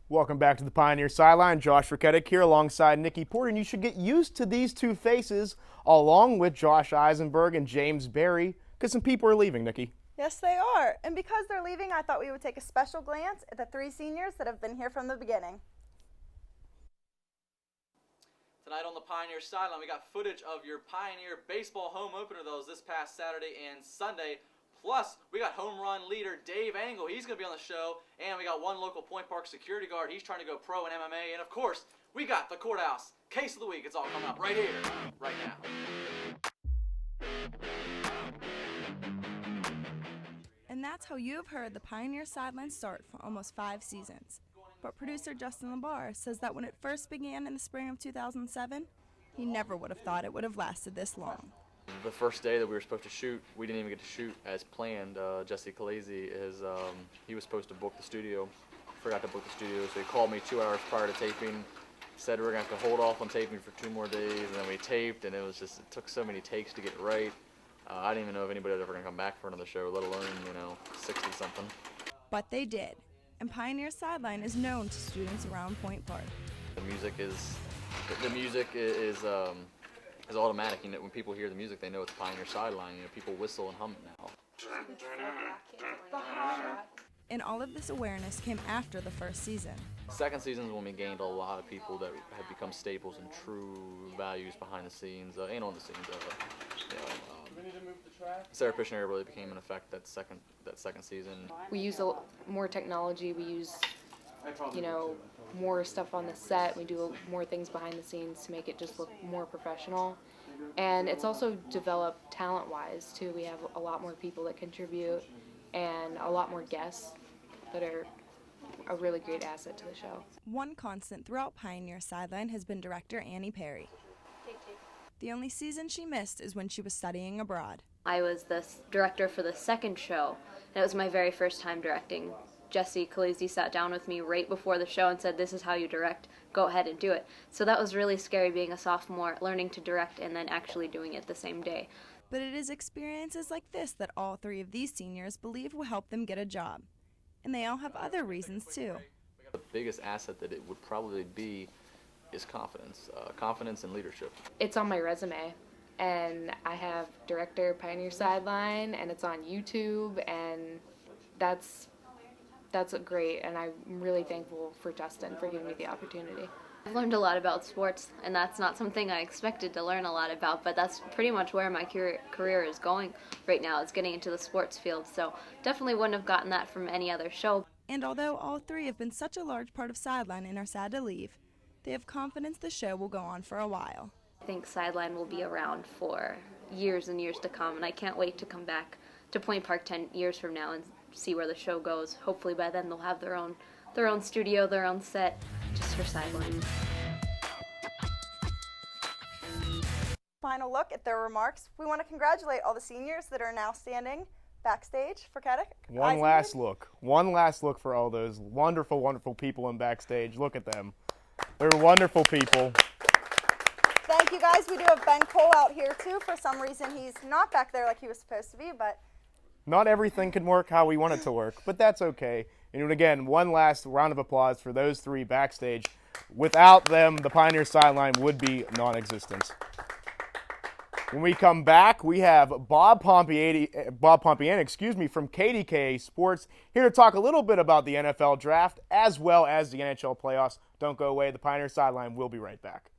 Welcome back to the Pioneer Sideline. Josh Ricketic here alongside Nikki Porter, and you should get used to these two faces along with Josh Eisenberg and James Berry because some people are leaving, Nikki. Yes, they are. And because they're leaving, I thought we would take a special glance at the three seniors that have been here from the beginning. Tonight on the Pioneer Sideline, we got footage of your Pioneer baseball home opener that was this past Saturday and Sunday. Plus, we got home run leader Dave Angle. He's going to be on the show. And we got one local Point Park security guard. He's trying to go pro in MMA. And, of course, we got the courthouse case of the week. It's all coming up right here, right now. And that's how you have heard the Pioneer Sideline start for almost 5 seasons. But producer Justin LaBar says that when it first began in the spring of 2007, he never would have thought it would have lasted this long. The first day that we were supposed to shoot, we didn't even get to shoot as planned. Jesse Calesi he was supposed to book the studio, forgot to book the studio, so he called me 2 hours prior to taping, said we're going to have to hold off on taping for 2 more days, and then we taped, and it took so many takes to get it right. I didn't even know if anybody was ever going to come back for another show, let alone, 60-something. But they did, and Pioneer Sideline is known to students around Point Park. The music is automatic. When people hear the music, they know it's Pioneer Sideline. People whistle and hum it now. And all of this awareness came after the first season. Second season is when we gained a lot of people that have become staples and true values behind the scenes and on the scenes. Sarah Pisciuneri really became an effect that second season. We use more technology. We use, more stuff on the set. We do more things behind the scenes to make it just look more professional. And it's also developed talent-wise, too. We have a lot more people that contribute and a lot more guests that are a really great asset to the show. One constant throughout Pioneer Sideline has been director Perri. The only season she missed is when she was studying abroad. I was the director for the second show, and it was my very first time directing. Jesse Calesi sat down with me right before the show and said, "This is how you direct, go ahead and do it." So that was really scary, being a sophomore, learning to direct and then actually doing it the same day. But it is experiences like this that all 3 of these seniors believe will help them get a job. And they all have other reasons too. The biggest asset that it would probably be is confidence and leadership. It's on my resume, and I have director Pioneer Sideline, and it's on YouTube, and that's great, and I'm really thankful for Justin for giving me the opportunity. I've learned a lot about sports, and that's not something I expected to learn a lot about, but that's pretty much where my career is going right now. It's getting into the sports field, so definitely wouldn't have gotten that from any other show. And although all 3 have been such a large part of Sideline and are sad to leave, they have confidence the show will go on for a while. I think Sideline will be around for years and years to come, and I can't wait to come back to Point Park 10 years from now and see where the show goes. Hopefully by then they'll have their own studio, their own set, just for Sideline. Final look at their remarks. We want to congratulate all the seniors that are now standing backstage for Ricketic. One last look for all those wonderful, wonderful people in backstage. Look at them. They're wonderful people. Thank you, guys. We do have Ben Cole out here, too. For some reason, he's not back there like he was supposed to be, but not everything can work how we want it to work, but that's okay. And again, one last round of applause for those 3 backstage. Without them, the Pioneer Sideline would be non-existent. When we come back, we have Bob Pompiani, from KDKA Sports, here to talk a little bit about the NFL Draft as well as the NHL playoffs. Don't go away. The Pioneer Sideline will be right back.